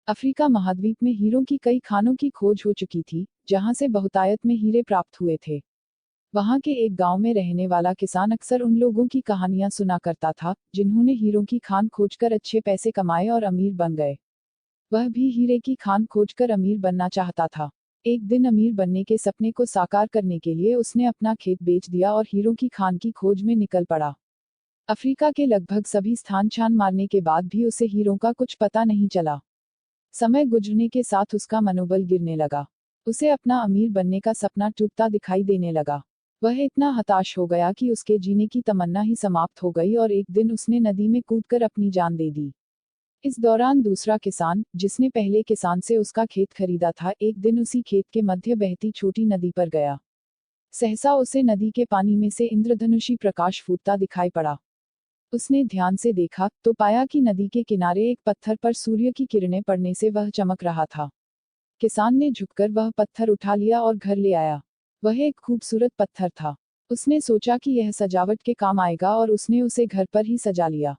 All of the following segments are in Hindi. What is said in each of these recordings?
अफ्रीका महाद्वीप में हीरों की कई खानों की खोज हो चुकी थी, जहां से बहुतायत में हीरे प्राप्त हुए थे। वहां के एक गांव में रहने वाला किसान अक्सर उन लोगों की कहानियां सुना करता था, जिन्होंने हीरों की खान खोजकर अच्छे पैसे कमाए और अमीर बन गए। वह भी हीरे की खान खोजकर अमीर बनना चाहता था। एक दिन अमीर बनने के सपने को साकार करने के लिए उसने अपना खेत बेच दिया और हीरों की खान की खोज में निकल पड़ा। अफ्रीका के लगभग सभी स्थान छान मारने के बाद भी उसे हीरों का कुछ पता नहीं चला। समय गुजरने के साथ उसका मनोबल गिरने लगा। उसे अपना अमीर बनने का सपना टूटता दिखाई देने लगा। वह इतना हताश हो गया कि उसके जीने की तमन्ना ही समाप्त हो गई और एक दिन उसने नदी में कूदकर अपनी जान दे दी। इस दौरान दूसरा किसान, जिसने पहले किसान से उसका खेत खरीदा था, एक दिन उसी खेत के मध्य बहती छोटी नदी पर गया। सहसा उसे नदी के पानी में से इंद्रधनुषी प्रकाश फूटता दिखाई पड़ा। उसने ध्यान से देखा तो पाया कि नदी के किनारे एक पत्थर पर सूर्य की किरणें पड़ने से वह चमक रहा था। किसान ने झुककर वह पत्थर उठा लिया और घर ले आया। वह एक खूबसूरत पत्थर था। उसने सोचा कि यह सजावट के काम आएगा और उसने उसे घर पर ही सजा लिया।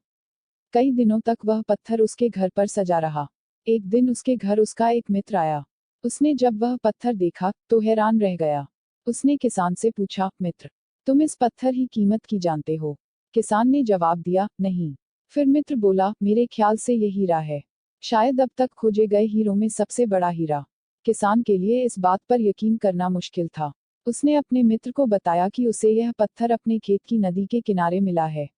कई दिनों तक वह पत्थर उसके घर पर सजा रहा। एक दिन उसके घर उसका एक मित्र आया। उसने जब वह पत्थर देखा तो हैरान रह गया। उसने किसान से पूछा, मित्र, तुम इस पत्थर की कीमत की जानते हो? किसान ने जवाब दिया, नहीं। फिर मित्र बोला, मेरे ख्याल से ये हीरा है। शायद अब तक खोजे गए हीरों में सबसे बड़ा हीरा। किसान के लिए इस बात पर यकीन करना मुश्किल था। उसने अपने मित्र को बताया कि उसे यह पत्थर अपने खेत की नदी के किनारे मिला है।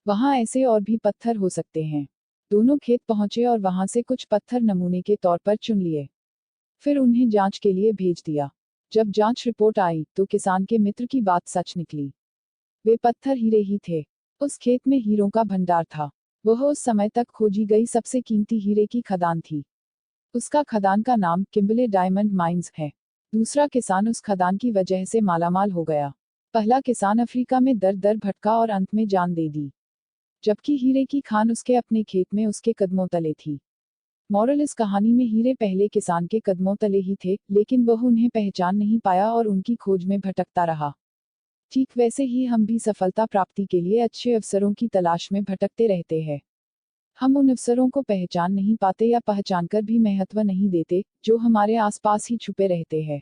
वहां ऐसे और भी पत्थर हो सकते हैं। दोनों खेत पहुंचे और वहां से कुछ पत्थर नमूने के तौर पर चुन लिए। फिर उन्हें जांच के लिए भेज दिया। जब जांच रिपोर्ट आई तो किसान के मित्र की बात सच निकली। वे पत्थर हीरे ही थे। उस खेत में हीरों का भंडार था। वह उस समय तक खोजी गई सबसे कीमती हीरे की खदान थी। उसका खदान का नाम किम्बले डायमंड माइंस है। दूसरा किसान उस खदान की वजह से मालामाल हो गया। पहला किसान अफ्रीका में दर दर भटका और अंत में जान दे दी, जबकि हीरे की खान उसके अपने खेत में उसके कदमों तले थी। मॉरल इस कहानी में, हीरे पहले किसान के कदमों तले ही थे, लेकिन वह उन्हें पहचान नहीं पाया और उनकी खोज में भटकता रहा। ठीक वैसे ही हम भी सफलता प्राप्ति के लिए अच्छे अवसरों की तलाश में भटकते रहते हैं। हम उन अवसरों को पहचान नहीं पाते या पहचानकर भी महत्व नहीं देते, जो हमारे आसपास ही छुपे रहते हैं।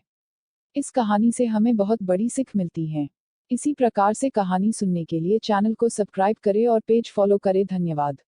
इस कहानी से हमें बहुत बड़ी सीख मिलती है। इसी प्रकार से कहानी सुनने के लिए चैनल को सब्सक्राइब करें और पेज फॉलो करें। धन्यवाद।